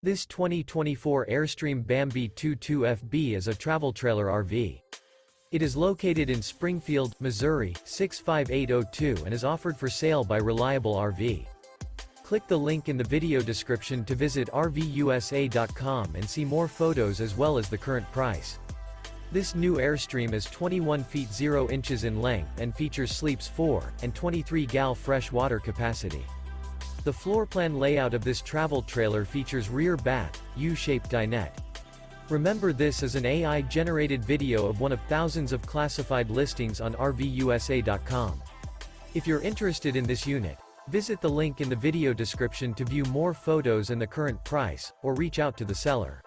This 2024 Airstream Bambi 22FB is a travel trailer RV. It is located in Springfield, Missouri, 65802 and is offered for sale by Reliable RV. Click the link in the video description to visit RVUSA.com and see more photos as well as the current price. This new Airstream is 21 feet 0 inches in length and features sleeps 4 and 23 gal fresh water capacity. The floor plan layout of this travel trailer features rear bath, U-shaped dinette. Remember, this is an AI-generated video of one of thousands of classified listings on RVUSA.com. If you're interested in this unit, visit the link in the video description to view more photos and the current price, or reach out to the seller.